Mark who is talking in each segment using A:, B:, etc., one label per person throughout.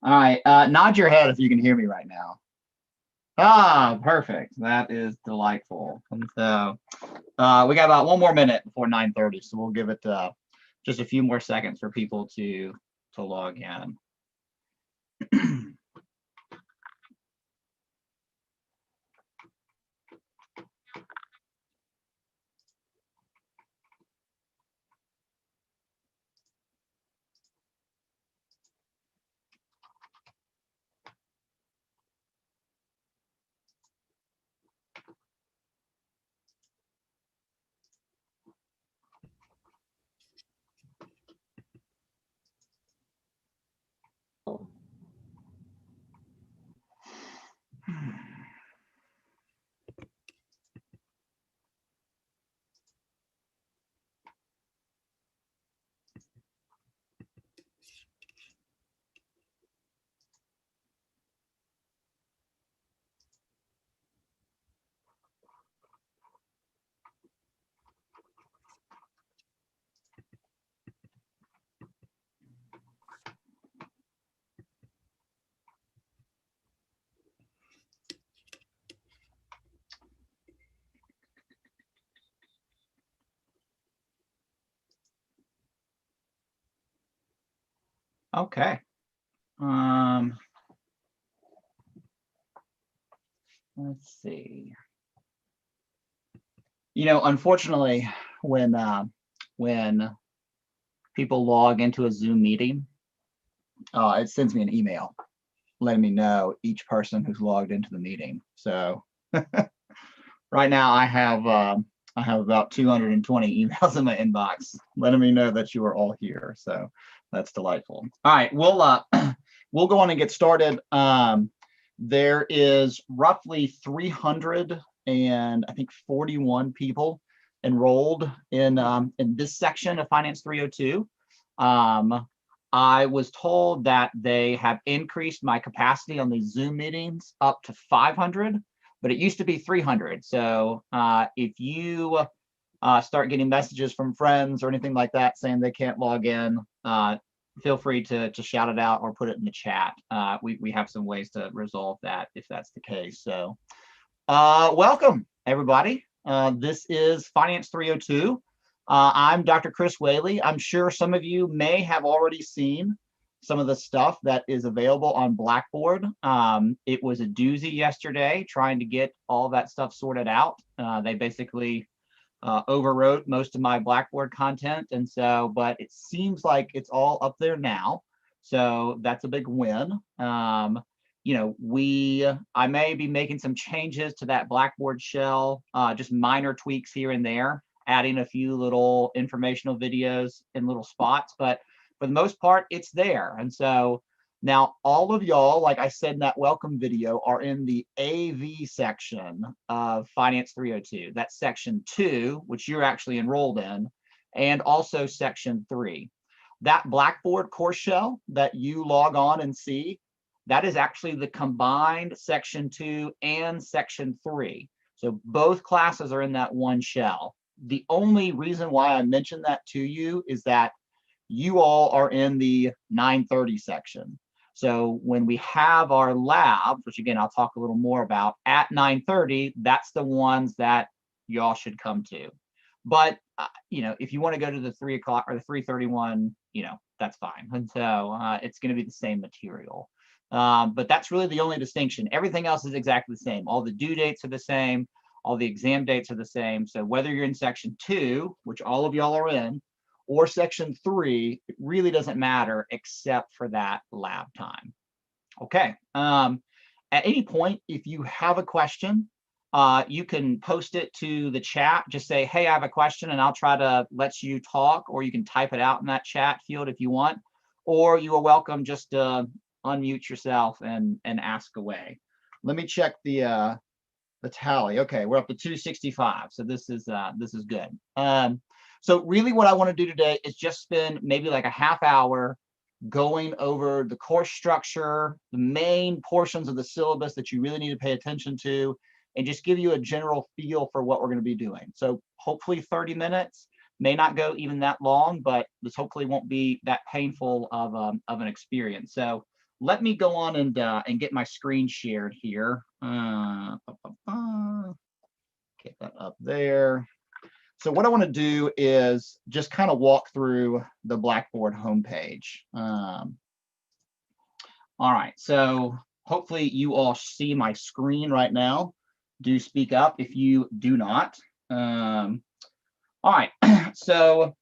A: All right. Nod your head if you can hear me right now. Ah, perfect. That is delightful. And so we got about one more minute before 9:30, so we'll give it just a few more seconds for people to log in. Okay. Let's see. Unfortunately, when people log into a Zoom meeting, it sends me an email letting me know each person who's logged into the meeting. So right now I have about 220 emails in my inbox letting me know that you are all here. So that's delightful. All right, we'll go on and get started. There is roughly 300 and I think 41 people enrolled in this section of Finance 302. I was told that they have increased my capacity on these Zoom meetings up to 500, but it used to be 300. So if you start getting messages from friends or anything like that saying they can't log in, feel free to shout it out or put it in the chat. We have some ways to resolve that if that's the case. So welcome, everybody. This is Finance 302. I'm Dr. Chris Whaley. I'm sure some of you may have already seen some of the stuff that is available on Blackboard. It was a doozy yesterday trying to get all that stuff sorted out. They basically overwrote most of my Blackboard content, and so, but it seems like it's all up there now. So that's a big win. I may be making some changes to that Blackboard shell, just minor tweaks here and there, adding a few little informational videos in little spots, but for the most part, it's there. And so now all of y'all, like I said in that welcome video, are in the AV section of Finance 302. That's section 2, which you're actually enrolled in, and also section 3. That Blackboard course shell that you log on and see, that is actually the combined section 2 and section 3. So both classes are in that one shell. The only reason why I mentioned that to you is that you all are in the 930 section. So when we have our labs, which again, I'll talk a little more about at 930, that's the ones that y'all should come to. But, if you want to go to the 3 o'clock or the 331, that's fine. And so it's going to be the same material. But that's really the only distinction. Everything else is exactly the same. All the due dates are the same. All the exam dates are the same. So whether you're in section 2, which all of y'all are in, or section 3, it really doesn't matter except for that lab time. Okay. At any point, if you have a question, you can post it to the chat. Just say, hey, I have a question, and I'll try to let you talk, or you can type it out in that chat field if you want, or you are welcome just to unmute yourself and ask away. Let me check the tally. Okay, we're up to 265, so this is good. So really what I want to do today is just spend maybe like a half hour going over the course structure, the main portions of the syllabus that you really need to pay attention to, and just give you a general feel for what we're going to be doing. So hopefully 30 minutes, may not go even that long, but this hopefully won't be that painful of an experience. So let me go on and get my screen shared here. Get that up there. So what I want to do is just kind of walk through the Blackboard homepage. All right, so hopefully you all see my screen right now. Do speak up if you do not. All right, so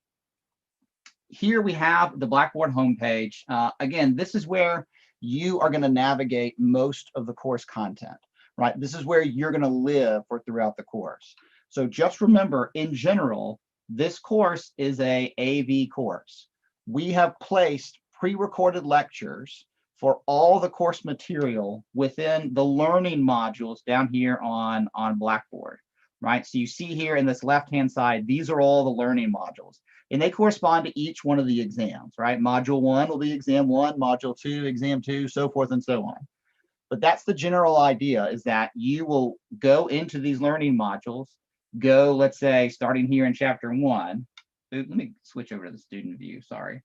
A: here we have the Blackboard homepage. Again, this is where you are going to navigate most of the course content, right? This is where you're going to live for throughout the course. So just remember, in general, this course is a AV course. We have placed pre-recorded lectures for all the course material within the learning modules down here on Blackboard, right? So you see here in this left-hand side, these are all the learning modules, and they correspond to each one of the exams, right? Module 1 will be exam 1, module 2, exam 2, so forth and so on. But that's the general idea, is that you will go into these learning modules, go, let's say, starting here in chapter 1. Let me switch over to the student view, sorry.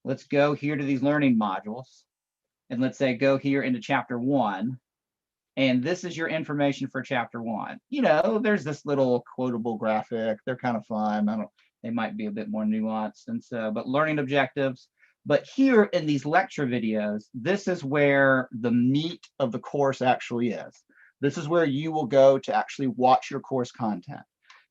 A: Let's go here to these learning modules, and let's say go here into chapter 1. And this is your information for chapter 1. You know, there's this little quotable graphic. They're kind of fun. They might be a bit more nuanced, and so, but learning objectives. But here in these lecture videos, this is where the meat of the course actually is. This is where you will go to actually watch your course content.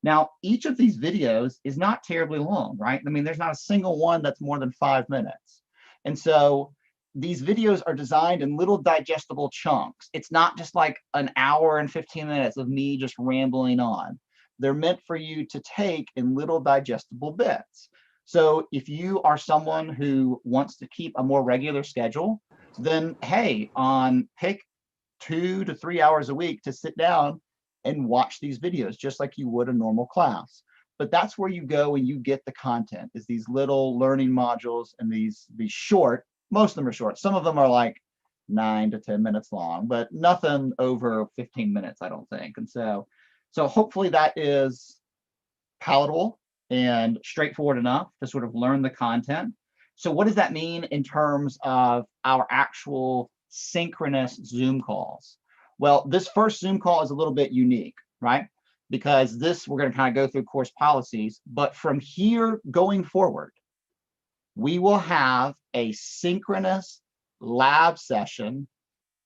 A: Now, each of these videos is not terribly long, right? I mean, there's not a single one that's more than 5 minutes. And so these videos are designed in little digestible chunks. It's not just like an hour and 15 minutes of me just rambling on. They're meant for you to take in little digestible bits. So if you are someone who wants to keep a more regular schedule, then hey, pick 2 to 3 hours a week to sit down and watch these videos just like you would a normal class. But that's where you go and you get the content, is these little learning modules, and these short, most of them are short. Some of them are like 9 to 10 minutes long, but nothing over 15 minutes, I don't think. And so hopefully that is palatable and straightforward enough to sort of learn the content. So what does that mean in terms of our actual synchronous Zoom calls? Well, this first Zoom call is a little bit unique, right? Because we're going to kind of go through course policies, but from here going forward, we will have a synchronous lab session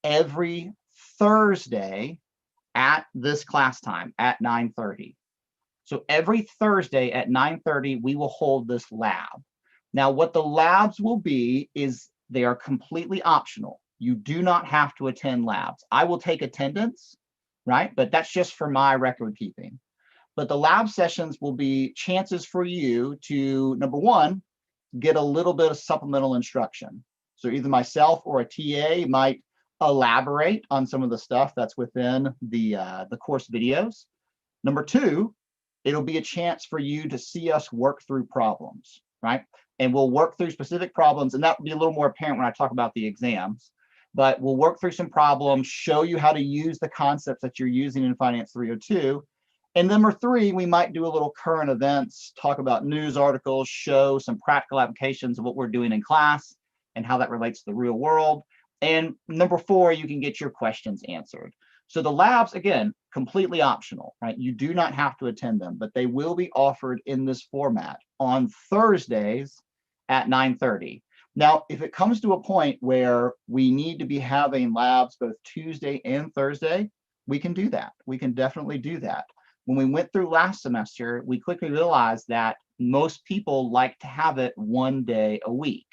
A: every Thursday at this class time at 9:30. So every Thursday at 9:30, we will hold this lab. Now, what the labs will be is they are completely optional. You do not have to attend labs. I will take attendance, right? But that's just for my record keeping. But the lab sessions will be chances for you to, number one, get a little bit of supplemental instruction. So either myself or a TA might elaborate on some of the stuff that's within the course videos. Number two, it'll be a chance for you to see us work through problems, right? And we'll work through specific problems, and that will be a little more apparent when I talk about the exams. But we'll work through some problems, show you how to use the concepts that you're using in Finance 302. And number three, we might do a little current events, talk about news articles, show some practical applications of what we're doing in class and how that relates to the real world. And number four, you can get your questions answered. So the labs, again, completely optional, right? You do not have to attend them, but they will be offered in this format on Thursdays at 9:30. Now, if it comes to a point where we need to be having labs both Tuesday and Thursday, we can do that. We can definitely do that. When we went through last semester, we quickly realized that most people like to have it one day a week.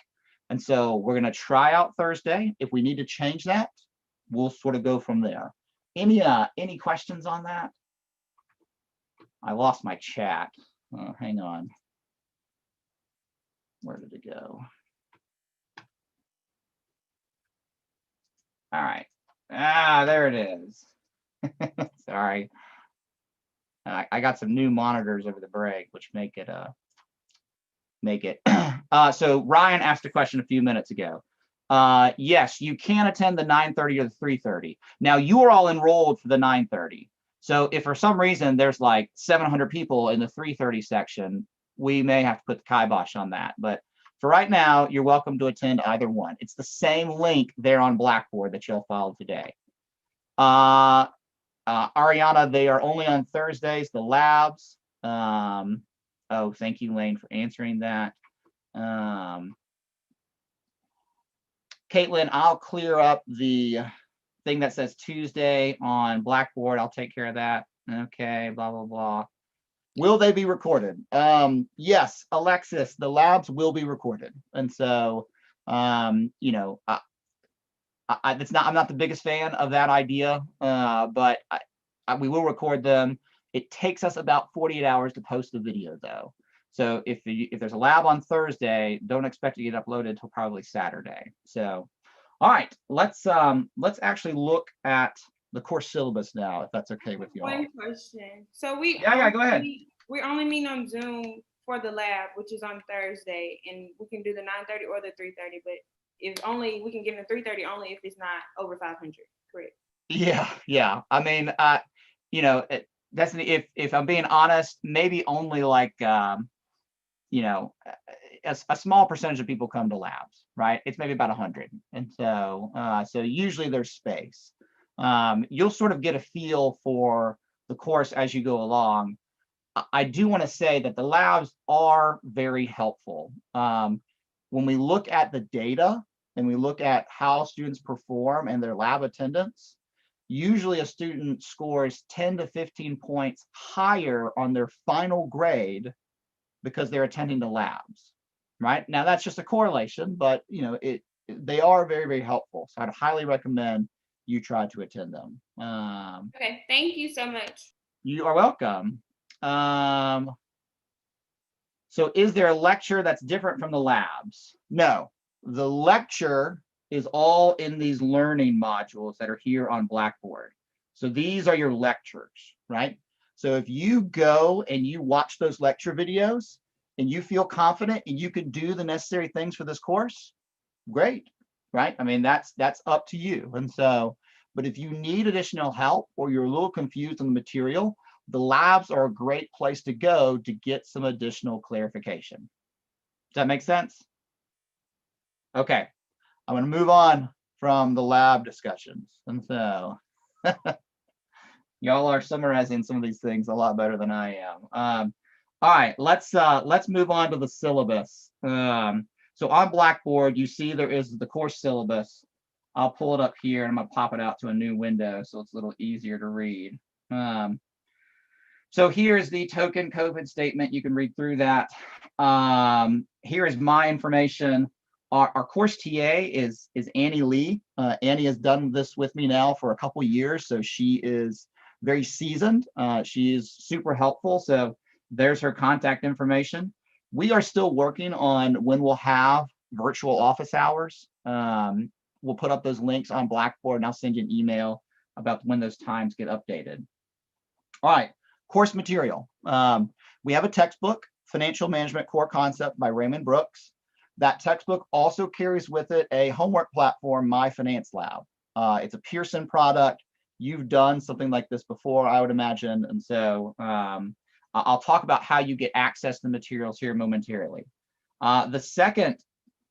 A: And so we're going to try out Thursday. If we need to change that, we'll sort of go from there. Any questions on that? I lost my chat. Oh, hang on. Where did it go? All right. There it is. Sorry. I got some new monitors over the break, which make it. So Ryan asked a question a few minutes ago. Yes, you can attend the 9:30 or the 3:30. Now you are all enrolled for the 9:30. So if for some reason there's like 700 people in the 3:30 section, we may have to put the kibosh on that. But For right now, you're welcome to attend either one. It's the same link there on Blackboard that you'll follow today. Ariana, they are only on Thursdays, the labs. Oh, thank you, Lane, for answering that. Caitlin, I'll clear up the thing that says Tuesday on Blackboard. I'll take care of that. Okay, blah, blah, blah. Will they be recorded? Yes, Alexis, the labs will be recorded. And so, you know, I'm not the biggest fan of that idea, but we will record them. It takes us about 48 hours to post the video, though. So if there's a lab on Thursday, don't expect to get uploaded until probably Saturday. So, all right, let's actually look at the course syllabus now, if that's okay with you all.
B: One question. So we
A: go ahead.
B: We're only meeting on Zoom for the lab, which is on Thursday, and we can do the 9:30 or the 3:30. But if only we can get in the 3:30 only if it's not over 500. Correct?
A: Yeah. I mean, you know, that's if I'm being honest, maybe only like you know, a small percentage of people come to labs, right? It's maybe about 100, and so usually there's space. You'll sort of get a feel for the course as you go along. I do want to say that the labs are very helpful. When we look at the data and we look at how students perform and their lab attendance, usually a student scores 10 to 15 points higher on their final grade because they're attending the labs, right? Now that's just a correlation, but you know, they are very, very helpful. So I'd highly recommend you try to attend them.
B: Okay, thank you so much.
A: You are welcome. So is there a lecture that's different from the labs? No, the lecture is all in these learning modules that are here on Blackboard. So these are your lectures, right? So if you go and you watch those lecture videos and you feel confident and you can do the necessary things for this course, great, right? I mean, that's up to you. And so, but if you need additional help or you're a little confused on the material, the labs are a great place to go to get some additional clarification. Does that make sense? Okay, I'm going to move on from the lab discussions. And so y'all are summarizing some of these things a lot better than I am. All right, let's move on to the syllabus. So on Blackboard, you see there is the course syllabus. I'll pull it up here and I'm going to pop it out to a new window so it's a little easier to read. So here's the token COVID statement. You can read through that. Here is my information. Our course TA is Annie Lee. Annie has done this with me now for a couple years, so she is very seasoned. She is super helpful. So there's her contact information. We are still working on when we'll have virtual office hours. We'll put up those links on Blackboard and I'll send you an email about when those times get updated. All right, course material. We have a textbook, Financial Management Core Concept by Raymond Brooks. That textbook also carries with it a homework platform, My Finance Lab. It's a Pearson product. You've done something like this before, I would imagine. And so I'll talk about how you get access to the materials here momentarily. The second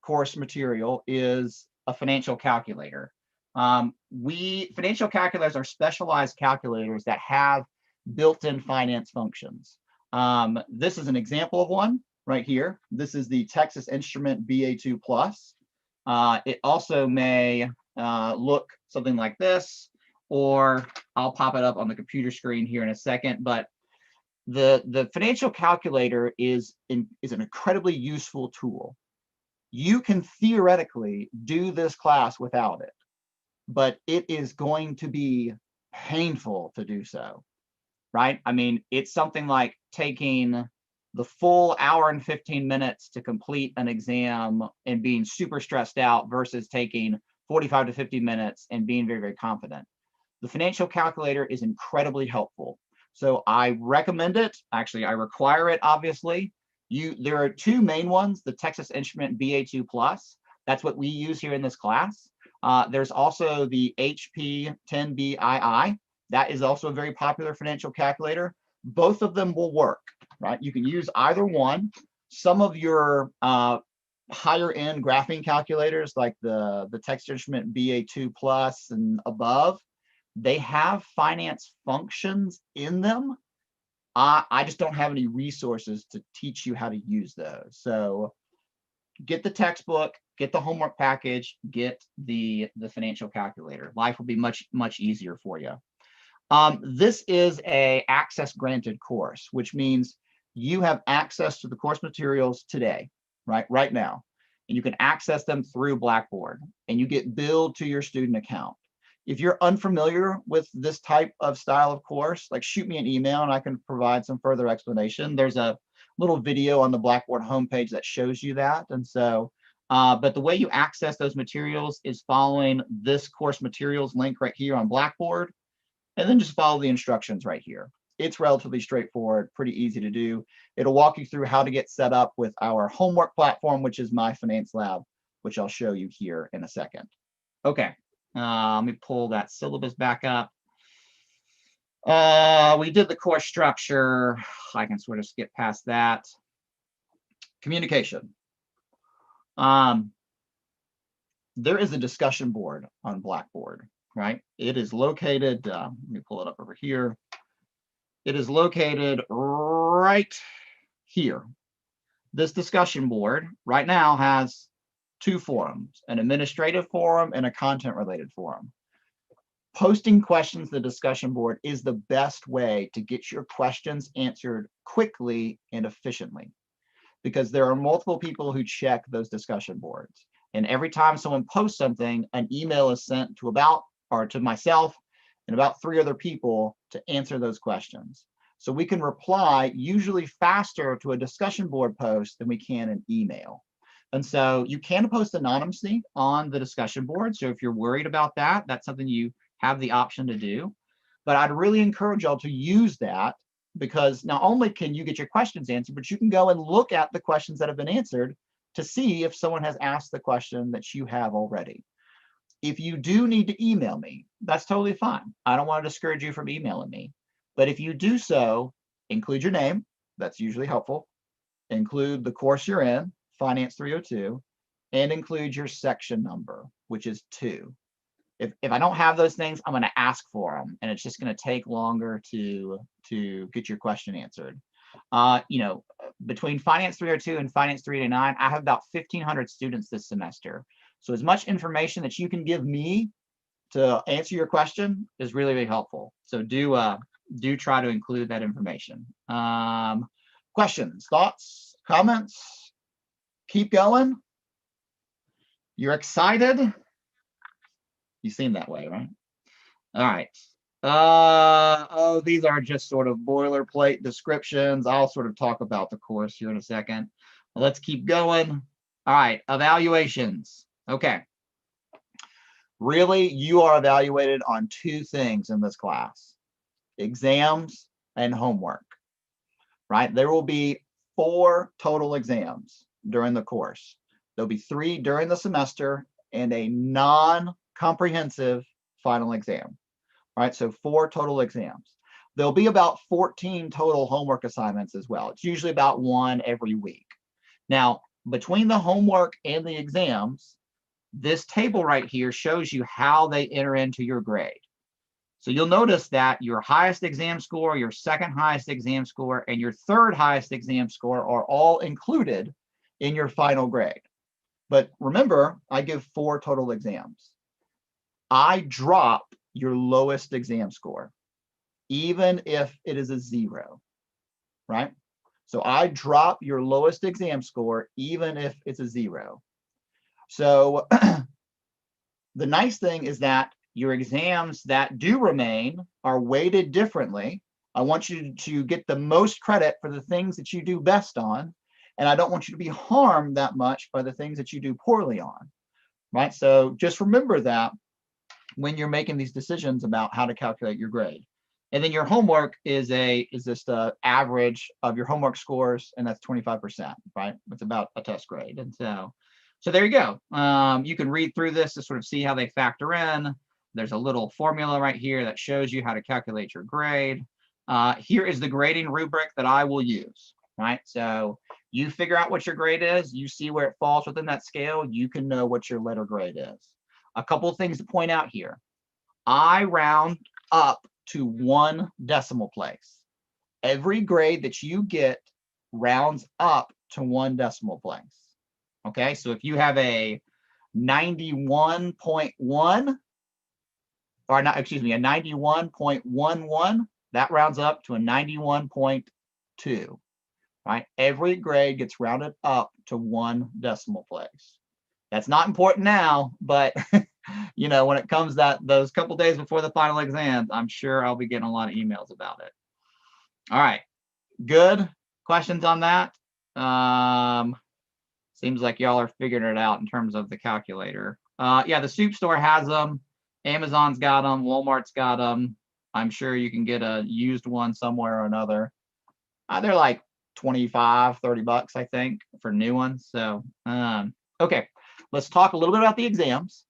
A: course material is a financial calculator. Financial calculators are specialized calculators that have built-in finance functions. This is an example of one right here. This is the Texas Instrument BA2 Plus. It also may look something like this, or I'll pop it up on the computer screen here in a second. But the financial calculator is an incredibly useful tool. You can theoretically do this class without it, but it is going to be painful to do so, right? I mean, it's something like taking the full hour and 15 minutes to complete an exam and being super stressed out versus taking 45 to 50 minutes and being very, very confident. The financial calculator is incredibly helpful. So I recommend it. Actually, I require it, obviously. There are two main ones, the Texas Instrument BA2 Plus. That's what we use here in this class. There's also the HP 10BII. That is also a very popular financial calculator. Both of them will work, right? You can use either one. Some of your higher end graphing calculators like the Text Instrument BA2 Plus and above, they have finance functions in them. I just don't have any resources to teach you how to use those. So get the textbook, get the homework package, get the financial calculator. Life will be much easier for you. This is a access granted course, which means you have access to the course materials today, right now. And you can access them through Blackboard, and you get billed to your student account. If you're unfamiliar with this type of style of course, like shoot me an email and I can provide some further explanation. There's a little video on the Blackboard homepage that shows you that. And so, but the way you access those materials is following this course materials link right here on Blackboard, and then just follow the instructions right here. It's relatively straightforward, pretty easy to do. It'll walk you through how to get set up with our homework platform, which is My Finance Lab, which I'll show you here in a second. Okay, let me pull that syllabus back up. We did the course structure. I can sort of skip past that. Communication. There is a discussion board on Blackboard, right? It is located, let me pull it up over here. It is located right here. This discussion board right now has two forums, an administrative forum and a content related forum. Posting questions to the discussion board is the best way to get your questions answered quickly and efficiently, because there are multiple people who check those discussion boards. And every time someone posts something, an email is sent to myself and about 3 other people to answer those questions. So we can reply usually faster to a discussion board post than we can an email. And so you can post anonymously on the discussion board. So if you're worried about that, that's something you have the option to do. But I'd really encourage y'all to use that, because not only can you get your questions answered, but you can go and look at the questions that have been answered to see if someone has asked the question that you have already. If you do need to email me, that's totally fine. I don't want to discourage you from emailing me. But if you do so, include your name. That's usually helpful. Include the course you're in, Finance 302, and include your section number, which is 2. If I don't have those things, I'm going to ask for them, and it's just going to take longer to get your question answered. Between Finance 302 and Finance 389, I have about 1,500 students this semester. So as much information that you can give me to answer your question is really, really helpful. So do try to include that information. Questions, thoughts, comments? Keep going. You're excited? You seem that way, right? All right. Oh, these are just sort of boilerplate descriptions. I'll sort of talk about the course here in a second. Let's keep going. All right, evaluations. Okay. Really, you are evaluated on 2 things in this class: exams and homework, right? There will be 4 total exams during the course. There'll be 3 during the semester and a non-comprehensive final exam, right? So 4 total exams. There'll be about 14 total homework assignments as well. It's usually about 1 every week. Now, between the homework and the exams, this table right here shows you how they enter into your grade. So you'll notice that your highest exam score, your second highest exam score, and your third highest exam score are all included in your final grade. But remember, I give 4 total exams. I drop your lowest exam score, even if it is a 0, right? So I drop your lowest exam score, even if it's a 0. So the nice thing is that your exams that do remain are weighted differently. I want you to get the most credit for the things that you do best on, and I don't want you to be harmed that much by the things that you do poorly on, right? So just remember that when you're making these decisions about how to calculate your grade. And then your homework is just an average of your homework scores, and that's 25%, right? It's about a test grade. And so there you go. You can read through this to sort of see how they factor in. There's a little formula right here that shows you how to calculate your grade. Here is the grading rubric that I will use. right? So you figure out what your grade is, you see where it falls within that scale, you can know what your letter grade is. A couple of things to point out here. I round up to 1 decimal place. Every grade that you get rounds up to 1 decimal place. Okay, so if you have a 91.1, or not, excuse me, a 91.11, that rounds up to a 91.2, right? Every grade gets rounded up to 1 decimal place. That's not important now, but you know, when it comes those couple days before the final exams, I'm sure I'll be getting a lot of emails about it. All right, good questions on that. Seems like y'all are figuring it out in terms of the calculator. Yeah, the soup store has them. Amazon's got them. Walmart's got them. I'm sure you can get a used one somewhere or another. They're like 25, 30 bucks, I think, for new ones. So, okay, let's talk a little bit about the exams.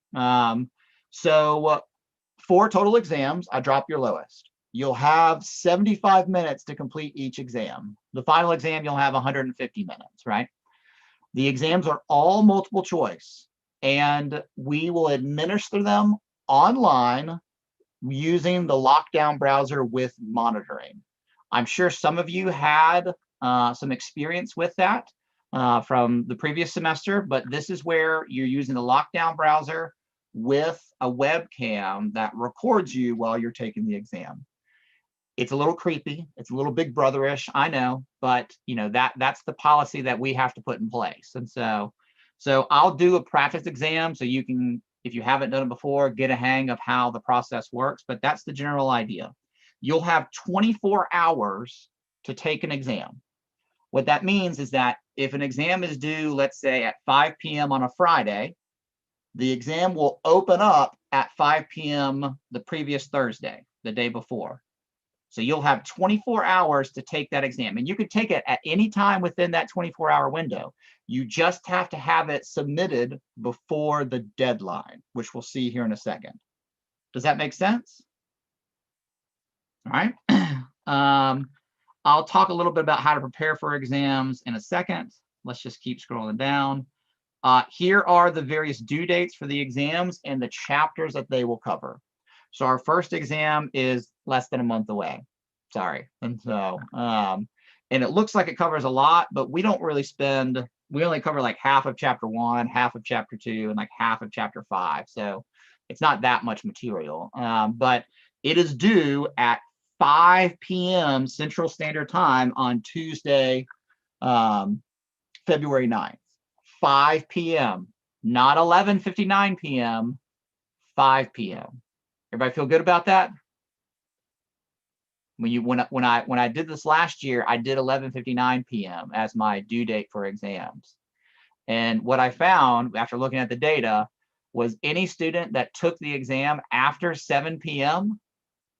A: So 4 total exams, I drop your lowest. You'll have 75 minutes to complete each exam. The final exam, you'll have 150 minutes, right? The exams are all multiple choice, and we will administer them online using the lockdown browser with monitoring. I'm sure some of you had some experience with that from the previous semester, but this is where you're using the lockdown browser with a webcam that records you while you're taking the exam. It's a little creepy. It's a little Big Brother-ish, I know, but you know that's the policy that we have to put in place. And so I'll do a practice exam so you can, if you haven't done it before, get a hang of how the process works. But that's the general idea. You'll have 24 hours to take an exam. What that means is that if an exam is due, let's say at 5 p.m. on a Friday, the exam will open up at 5 p.m. the previous Thursday, the day before. So you'll have 24 hours to take that exam, and you can take it at any time within that 24-hour window. You just have to have it submitted before the deadline, which we'll see here in a second. Does that make sense? All right. I'll talk a little bit about how to prepare for exams in a second. Let's just keep scrolling down. Here are the various due dates for the exams and the chapters that they will cover. So our first exam is less than a month away. Sorry. And so, and it looks like it covers a lot, but we don't really we only cover like half of chapter 1, half of chapter 2, and like half of chapter 5. So it's not that much material, but it is due at 5 p.m. Central Standard Time on Tuesday, February 9th. 5 p.m., not 11:59 p.m., 5 p.m. Everybody feel good about that? When I did this last year, I did 11:59 p.m. as my due date for exams. And what I found after looking at the data was any student that took the exam after 7 p.m.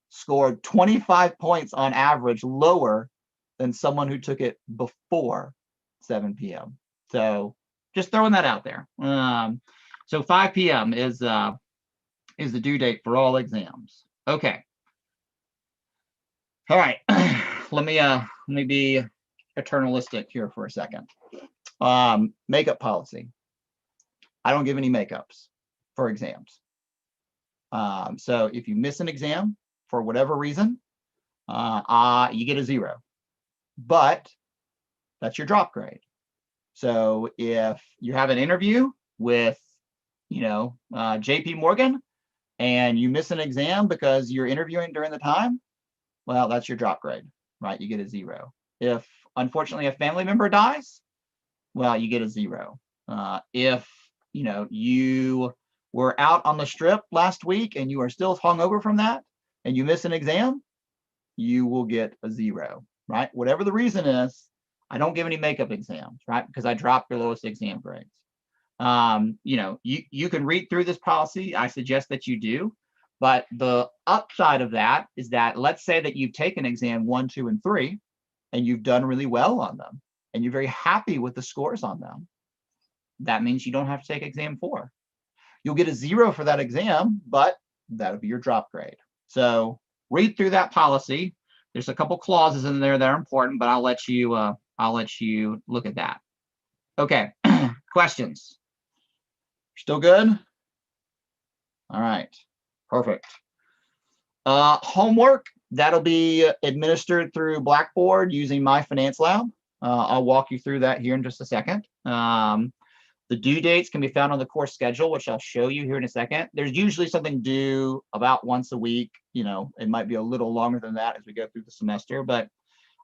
A: scored 25 points on average lower than someone who took it before 7 p.m. So just throwing that out there. So 5 p.m. is the due date for all exams. Okay. All right. Let me be eternalistic here for a second. Makeup policy. I don't give any makeups for exams. So if you miss an exam for whatever reason, you get a 0. But that's your drop grade. So if you have an interview with, JP Morgan, and you miss an exam because you're interviewing during the time, well, that's your drop grade, right? You get a 0. If unfortunately a family member dies, well, you get a 0. If you were out on the strip last week and you are still hungover from that, and you miss an exam, you will get a 0, right? Whatever the reason is, I don't give any makeup exams, right? Because I drop your lowest exam grades. You can read through this policy. I suggest that you do. But the upside of that is that let's say that you've taken exam 1, 2, and 3, and you've done really well on them, and you're very happy with the scores on them. That means you don't have to take exam 4. You'll get a 0 for that exam, but that'll be your drop grade. So read through that policy. There's a couple clauses in there that are important, but I'll let you I'll let you look at that. Okay, questions? Still good? All right, perfect. Homework, that'll be administered through Blackboard using My Finance Lab. I'll walk you through that here in just a second. The due dates can be found on the course schedule, which I'll show you here in a second. There's usually something due about once a week. You know, it might be a little longer than that as we go through the semester, but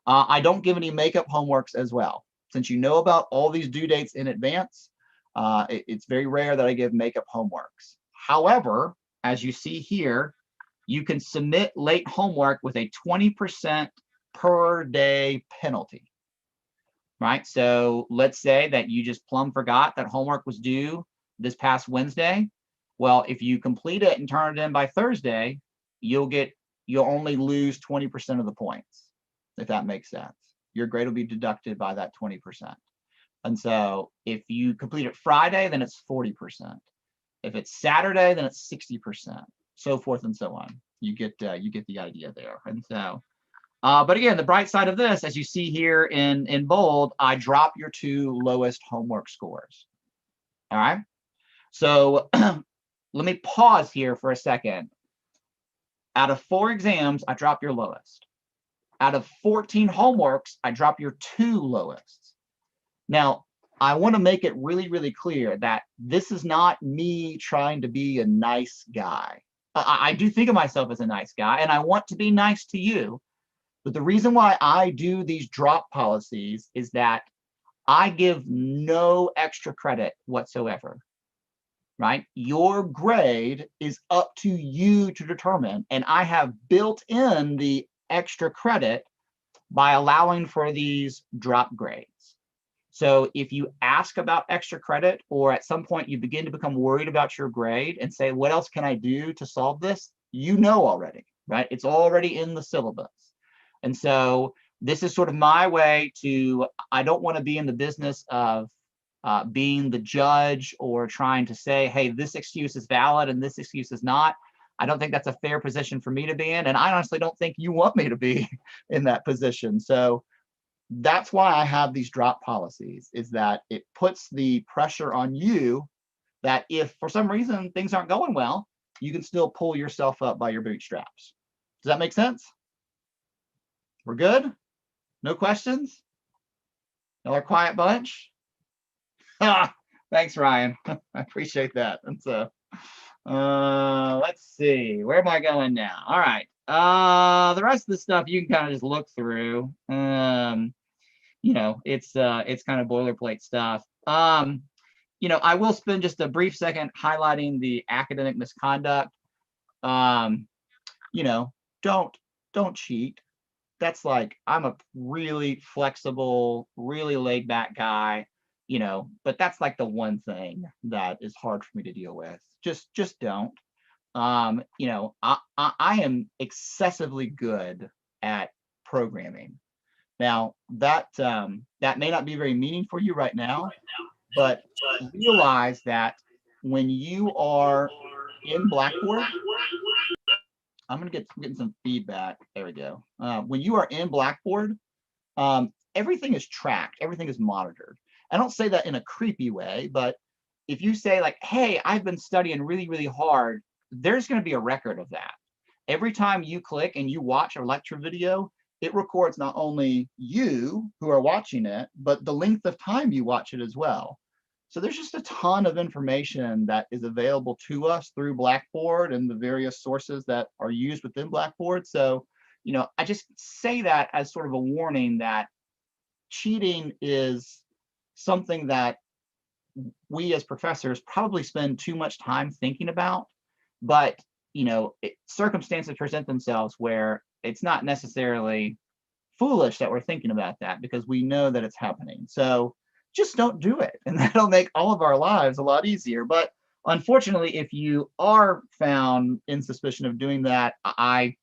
A: I don't give any makeup homeworks as well. Since you know about all these due dates in advance, it's very rare that I give makeup homeworks. However, as you see here, you can submit late homework with a 20% per day penalty. Right? So let's say that you just plumb forgot that homework was due this past Wednesday. Well, if you complete it and turn it in by Thursday, you'll only lose 20% of the points, if that makes sense. Your grade will be deducted by that 20%. And so if you complete it Friday, then it's 40%. If it's Saturday, then it's 60%, so forth and so on. You get the idea there. And so but again, the bright side of this, as you see here in bold, I drop your 2 lowest homework scores. All right. So let me pause here for a second. Out of 4 exams, I drop your lowest. Out of 14 homeworks, I drop your 2 lowest. Now, I want to make it really, really clear that this is not me trying to be a nice guy. I do think of myself as a nice guy, and I want to be nice to you. But the reason why I do these drop policies is that I give no extra credit whatsoever, right? Your grade is up to you to determine, and I have built in the extra credit by allowing for these drop grades. So if you ask about extra credit, or at some point you begin to become worried about your grade and say, what else can I do to solve this? You know already, right? It's already in the syllabus. And so this is sort of my way to, I don't want to be in the business of being the judge or trying to say, hey, this excuse is valid and this excuse is not. I don't think that's a fair position for me to be in. And I honestly don't think you want me to be in that position. So that's why I have these drop policies, is that it puts the pressure on you that if for some reason things aren't going well, you can still pull yourself up by your bootstraps. Does that make sense? We're good? No questions? Another quiet bunch? Thanks, Ryan. I appreciate that. And so, let's see. Where am I going now? All right. The rest of the stuff you can kind of just look through. You know, it's kind of boilerplate stuff. You know, I will spend just a brief second highlighting the academic misconduct. You know, don't cheat. That's like, I'm a really flexible, really laid back guy, you know, but that's like the one thing that is hard for me to deal with. Just don't. You know, I am excessively good at programming. Now that may not be very meaning for you right now, but realize that when you are in Blackboard, I'm gonna getting some feedback. There we go. When you are in Blackboard, everything is tracked, everything is monitored. I don't say that in a creepy way, but if you say like, hey, I've been studying really, really hard, there's gonna be a record of that. Every time you click and you watch a lecture video, it records not only you who are watching it, but the length of time you watch it as well. So there's just a ton of information that is available to us through Blackboard and the various sources that are used within Blackboard. So, you know, I just say that as sort of a warning that cheating is something that we as professors probably spend too much time thinking about, but, you know, circumstances present themselves where it's not necessarily foolish that we're thinking about that, because we know that it's happening. So just don't do it, and that'll make all of our lives a lot easier. But unfortunately, if you are found in suspicion of doing that, I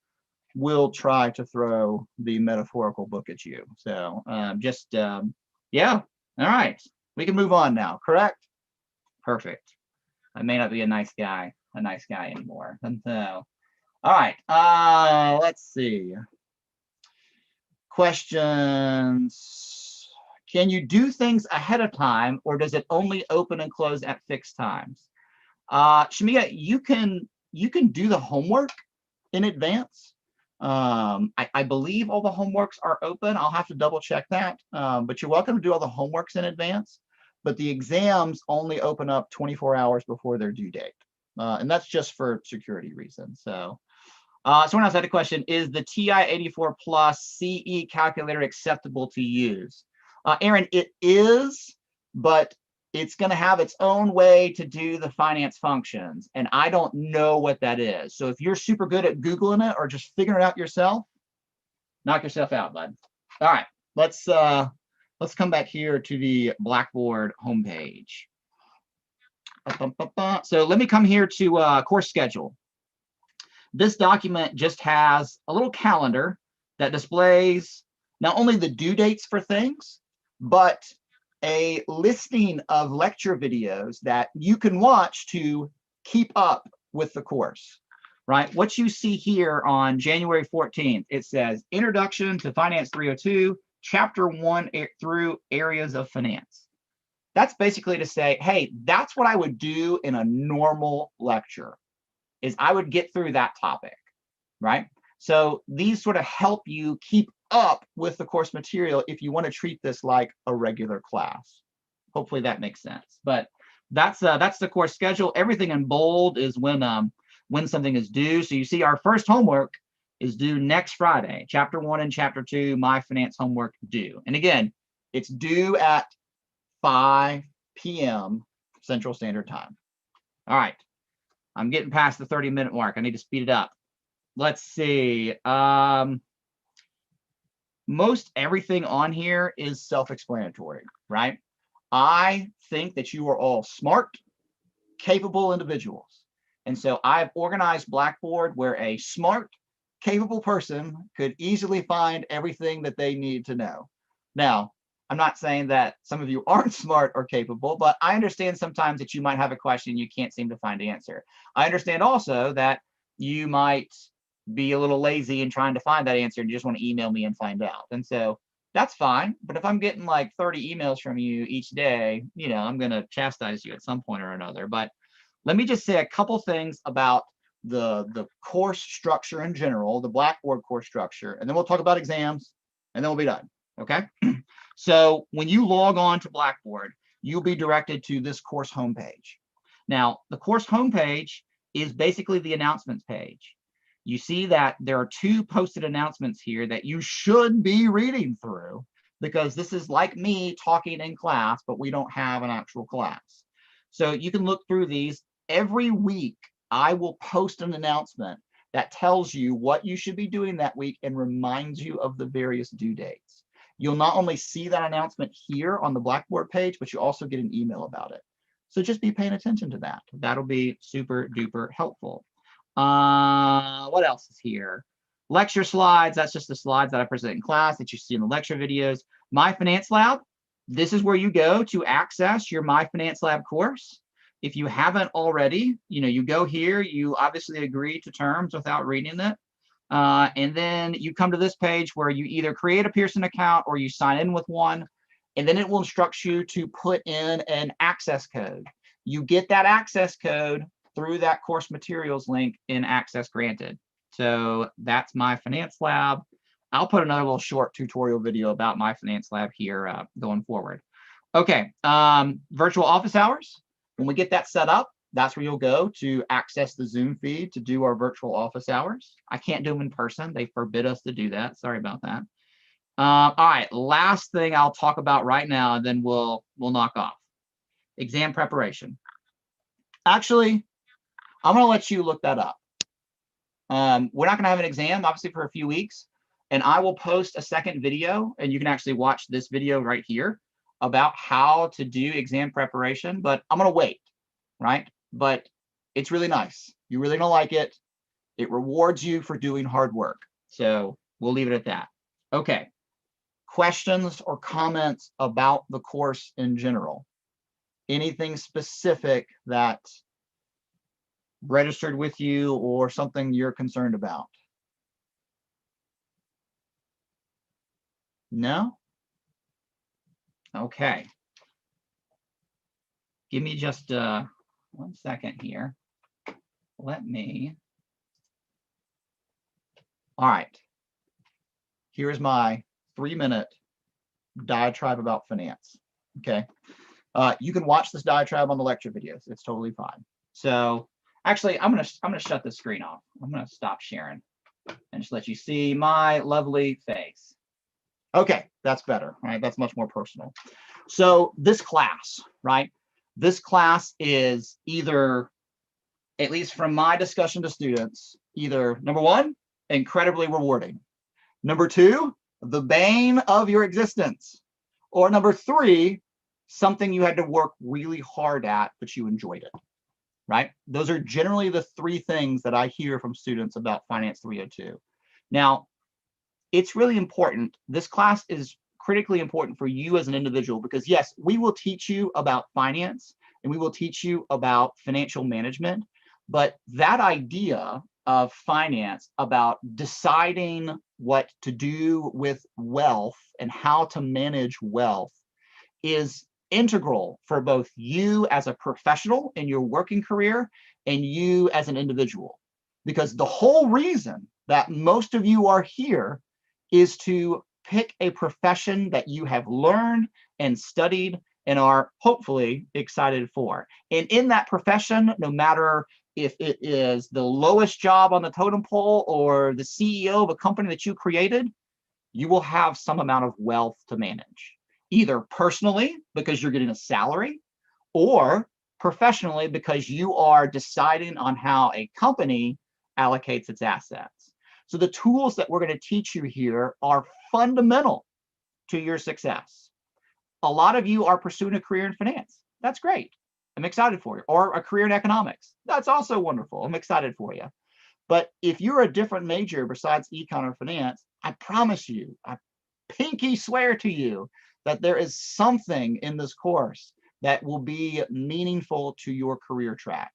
A: will try to throw the metaphorical book at you. So yeah, all right, we can move on now, correct? Perfect. I may not be a nice guy anymore. And so, all right, let's see. Questions. Can you do things ahead of time, or does it only open and close at fixed times? Shamia, you can do the homework in advance. I believe all the homeworks are open. I'll have to double check that. But you're welcome to do all the homeworks in advance. But the exams only open up 24 hours before their due date. And that's just for security reasons. So someone else had a question: is the TI-84 Plus CE calculator acceptable to use? Aaron, it is, but it's going to have its own way to do the finance functions, and I don't know what that is. So if you're super good at Googling it or just figuring it out yourself, knock yourself out, bud. All right, let's come back here to the Blackboard homepage. So let me come here to course schedule. This document just has a little calendar that displays not only the due dates for things, but a listing of lecture videos that you can watch to keep up with the course, right? What you see here on January 14th, it says Introduction to Finance 302, Chapter 1 through Areas of Finance. That's basically to say, hey, that's what I would do in a normal lecture, is I would get through that topic, right? So these sort of help you keep up with the course material if you want to treat this like a regular class. Hopefully that makes sense. But that's the course schedule. Everything in bold is when something is due. So you see our first homework is due next Friday. Chapter 1 and Chapter 2, My Finance homework due. And again, it's due at 5 p.m. Central Standard Time. All right. I'm getting past the 30-minute mark. I need to speed it up. Let's see. Most everything on here is self-explanatory, right? I think that you are all smart, capable individuals. And so I've organized Blackboard where a smart, capable person could easily find everything that they need to know. Now, I'm not saying that some of you aren't smart or capable, but I understand sometimes that you might have a question you can't seem to find the answer. I understand also that you might be a little lazy in trying to find that answer and you just want to email me and find out. And so that's fine. But if I'm getting like 30 emails from you each day, you know, I'm going to chastise you at some point or another. But let me just say a couple things about the course structure in general, the Blackboard course structure, and then we'll talk about exams, and then we'll be done. Okay. So when you log on to Blackboard, you'll be directed to this course homepage. Now, the course homepage is basically the announcements page. You see that there are 2 posted announcements here that you should be reading through, because this is like me talking in class, but we don't have an actual class. So you can look through these. Every week, I will post an announcement that tells you what you should be doing that week and reminds you of the various due dates. You'll not only see that announcement here on the Blackboard page, but you also get an email about it. So just be paying attention to that. That'll be super duper helpful. What else is here? Lecture slides. That's just the slides that I present in class that you see in the lecture videos. My Finance Lab. This is where you go to access your My Finance Lab course. If you haven't already, you know, you go here, you obviously agree to terms without reading it. And then you come to this page where you either create a Pearson account or you sign in with one, and then it will instruct you to put in an access code. You get that access code through that course materials link in Access Granted. So that's My Finance Lab. I'll put another little short tutorial video about My Finance Lab here going forward. Okay, virtual office hours. When we get that set up, that's where you'll go to access the Zoom feed to do our virtual office hours. I can't do them in person. They forbid us to do that. Sorry about that. All right, last thing I'll talk about right now, and then we'll knock off. Exam preparation. Actually, I'm going to let you look that up. We're not going to have an exam, obviously, for a few weeks. And I will post a second video, and you can actually watch this video right here about how to do exam preparation. But I'm going to wait, right? But it's really nice. You really don't like it. It rewards you for doing hard work. So we'll leave it at that. Okay. Questions or comments about the course in general? Anything specific that registered with you or something you're concerned about? No? Okay. Give me just 1 second here. Let me. All right. Here's my 3-minute diatribe about finance. Okay. You can watch this diatribe on the lecture videos. It's totally fine. So actually, I'm gonna shut the screen off. I'm gonna stop sharing and just let you see my lovely face. Okay, that's better, right? That's much more personal. So this class, right? This class is either, at least from my discussion to students, either number one, incredibly rewarding. Number two, the bane of your existence. Or number three, something you had to work really hard at, but you enjoyed it, right? Those are generally the three things that I hear from students about Finance 302. Now, it's really important. This class is critically important for you as an individual because yes, we will teach you about finance and we will teach you about financial management, but that idea of finance, about deciding what to do with wealth and how to manage wealth, is integral for both you as a professional in your working career and you as an individual. Because the whole reason that most of you are here is to pick a profession that you have learned and studied and are hopefully excited for. And in that profession, no matter if it is the lowest job on the totem pole or the CEO of a company that you created, you will have some amount of wealth to manage, either personally because you're getting a salary, or professionally because you are deciding on how a company allocates its assets. So the tools that we're going to teach you here are fundamental to your success. A lot of you are pursuing a career in finance. That's great. I'm excited for you. Or a career in economics. That's also wonderful. I'm excited for you. But if you're a different major besides econ or finance, I promise you, I pinky swear to you that there is something in this course that will be meaningful to your career track.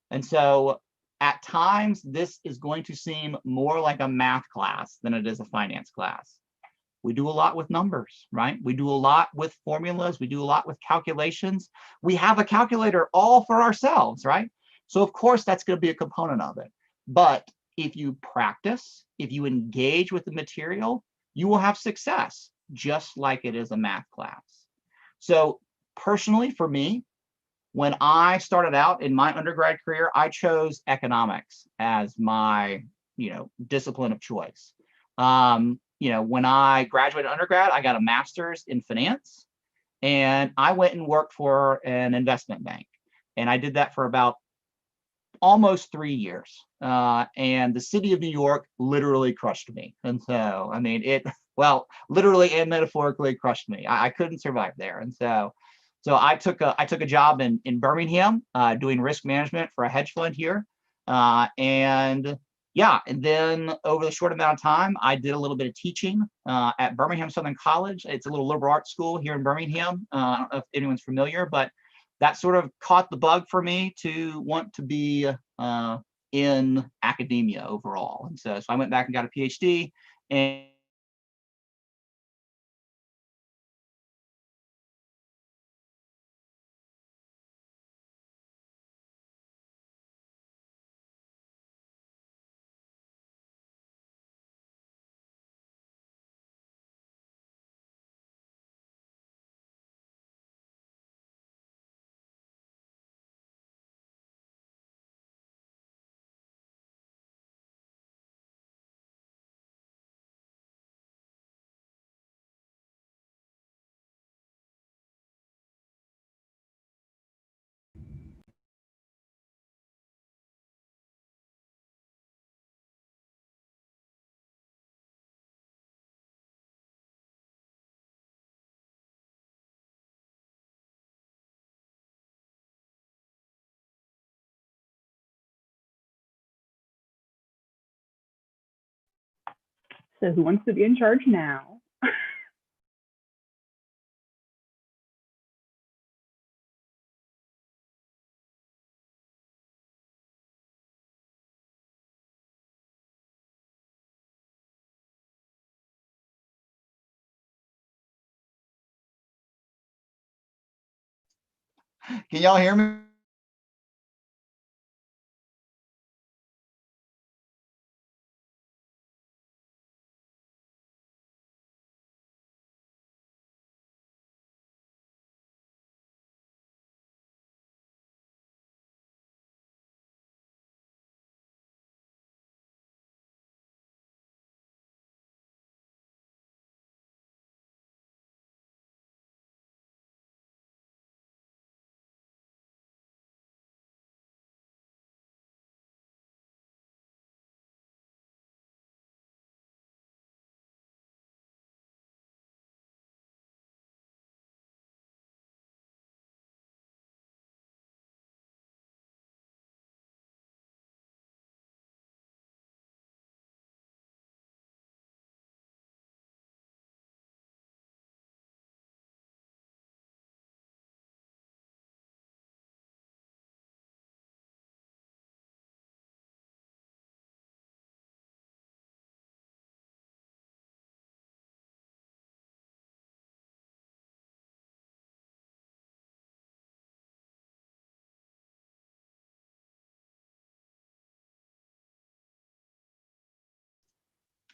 A: And so at times, this is going to seem more like a math class than it is a finance class. We do a lot with numbers, right? We do a lot with formulas. We do a lot with calculations. We have a calculator all for ourselves, right? So of course, that's going to be a component of it. But if you practice, if you engage with the material, you will have success, just like it is a math class. So personally, for me, when I started out in my undergrad career, I chose economics as my, discipline of choice. When I graduated undergrad, I got a master's in finance, and I went and worked for an investment bank, and I did that for about almost 3 years. And the city of New York literally crushed me. And so, I mean, well, literally and metaphorically crushed me. I couldn't survive there. And so I took a job in Birmingham doing risk management for a hedge fund here. And then over the short amount of time, I did a little bit of teaching at Birmingham Southern College. It's a little liberal arts school here in Birmingham. I don't know if anyone's familiar, but that sort of caught the bug for me to want to be in academia overall. And so I went back and got a PhD. And
C: So who wants to be in charge now?
A: Can y'all hear me?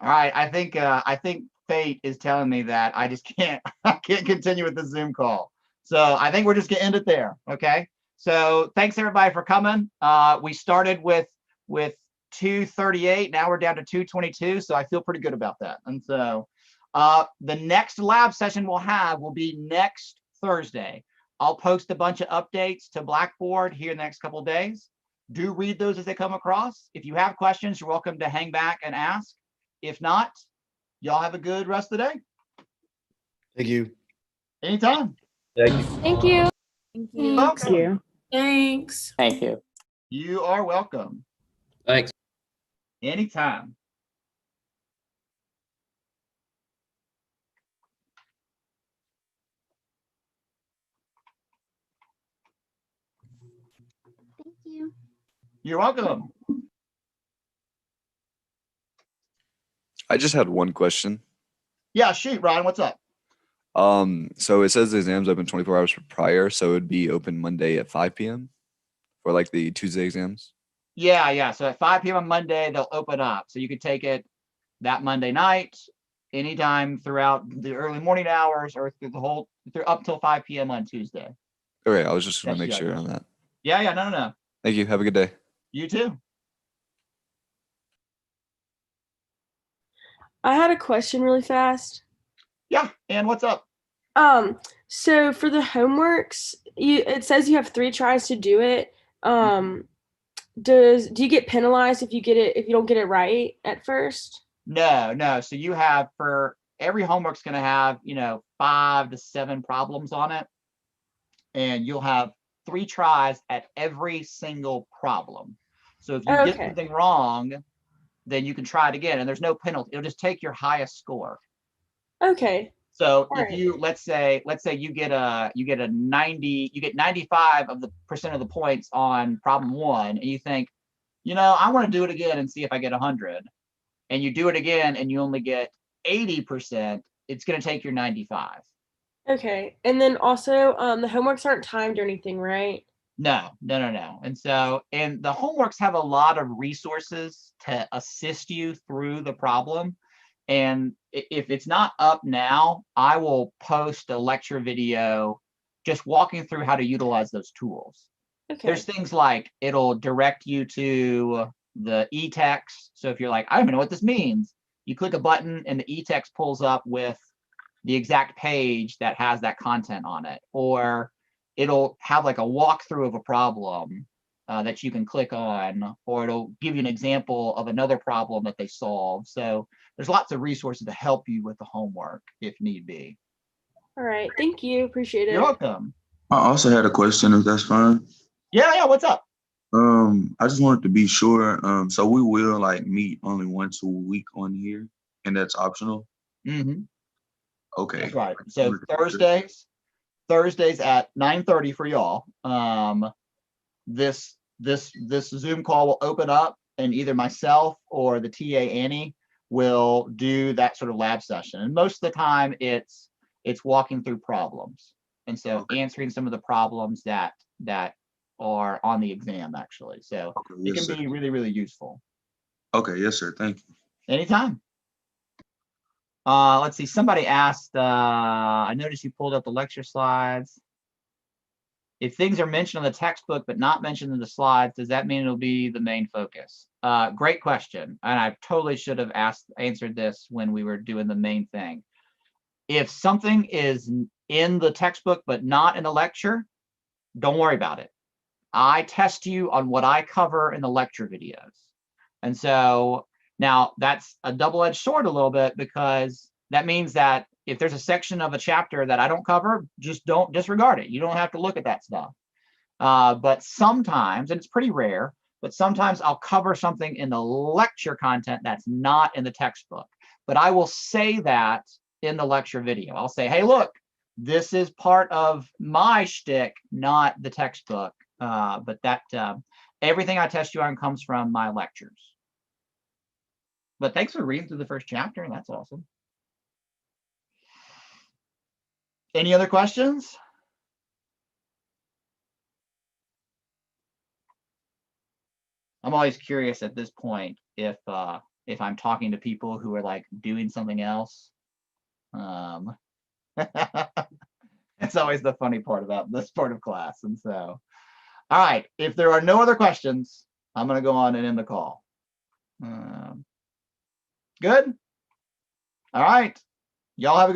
A: All right, I think fate is telling me that I just can't I can't continue with the Zoom call. So I think we're just gonna end it there. Okay. So thanks everybody for coming. We started with 238. Now we're down to 222. So I feel pretty good about that. And so the next lab session we'll have will be next Thursday. I'll post a bunch of updates to Blackboard here in the next couple of days. Do read those as they come across. If you have questions, you're welcome to hang back and ask. If not, y'all have a good rest of the day.
D: Thank you.
A: Anytime.
D: Thank you.
E: Thank you.
B: Thank
C: Thank
A: Welcome.
C: you.
E: Thanks.
F: Thank you.
A: You are welcome.
D: Thanks.
A: Anytime.
E: Thank you.
A: You're welcome.
G: I just had one question.
A: Yeah, shoot, Ryan, what's up?
G: So it says the exams open 24 hours prior, so it would be open Monday at 5 p.m. for like the Tuesday exams.
A: Yeah. So at 5 p.m. on Monday, they'll open up. So you could take it that Monday night, anytime throughout the early morning hours or through the whole, through up till 5 p.m. on Tuesday.
G: Okay, I was just gonna
A: That's
G: make
A: the
G: sure
A: idea.
G: on that.
A: Yeah, no.
G: Thank you. Have a good day.
A: You too.
H: I had a question really fast.
A: Yeah, and what's up?
H: So for the homeworks, it says you have 3 tries to do it. Do you get penalized if you don't get it right at first?
A: No. So you have, for every homework's going to have, 5 to 7 problems on it. And you'll have 3 tries at every single problem. So if you get
H: Okay.
A: something wrong, then you can try it again and there's no penalty. It'll just take your highest score.
H: Okay.
A: So
H: All
A: if
H: right.
A: you, let's say you get a 90, you get 95% of the points on problem 1 and you think, I want to do it again and see if I get 100. And you do it again and you only get 80%, it's going to take your 95.
H: Okay. And then also, the homeworks aren't timed or anything, right?
A: No. And the homeworks have a lot of resources to assist you through the problem. And if it's not up now, I will post a lecture video just walking through how to utilize those tools.
H: Okay.
A: There's things like it'll direct you to the e-text. So if you're like, I don't even know what this means, you click a button and the e-text pulls up with the exact page that has that content on it. Or it'll have like a walkthrough of a problem that you can click on, or it'll give you an example of another problem that they solve. So there's lots of resources to help you with the homework if need be.
H: All right. Thank you. Appreciate it.
A: You're welcome.
I: I also had a question, if that's fine.
A: Yeah, what's up?
I: I just wanted to be sure. So we will like meet only once a week on here, and that's optional.
A: Mm-hmm.
I: Okay.
A: That's right. So Thursdays at 9:30 for y'all. This Zoom call will open up, and either myself or the TA Annie will do that sort of lab session. And most of the time, it's walking through problems. And so
I: Okay.
A: answering some of the problems that are on the exam actually. So
I: Okay,
A: it
I: yes,
A: can
I: sir.
A: be really, really useful.
I: Okay, yes, sir. Thank you.
A: Anytime. Let's see. Somebody asked, I noticed you pulled up the lecture slides. If things are mentioned on the textbook but not mentioned in the slides, does that mean it'll be the main focus? Great question. And I totally should have answered this when we were doing the main thing. If something is in the textbook but not in the lecture, don't worry about it. I test you on what I cover in the lecture videos. And so now that's a double-edged sword a little bit, because that means that if there's a section of a chapter that I don't cover, just don't disregard it. You don't have to look at that stuff. But sometimes, and it's pretty rare, but sometimes I'll cover something in the lecture content that's not in the textbook. But I will say that in the lecture video. I'll say, hey, look, this is part of my shtick, not the textbook. But that everything I test you on comes from my lectures. But thanks for reading through the first chapter. That's awesome. Any other questions? I'm always curious at this point if I'm talking to people who are like doing something else. It's always the funny part about this part of class. And so, all right, if there are no other questions, I'm going to go on and end the call. Good. All right. Y'all have a good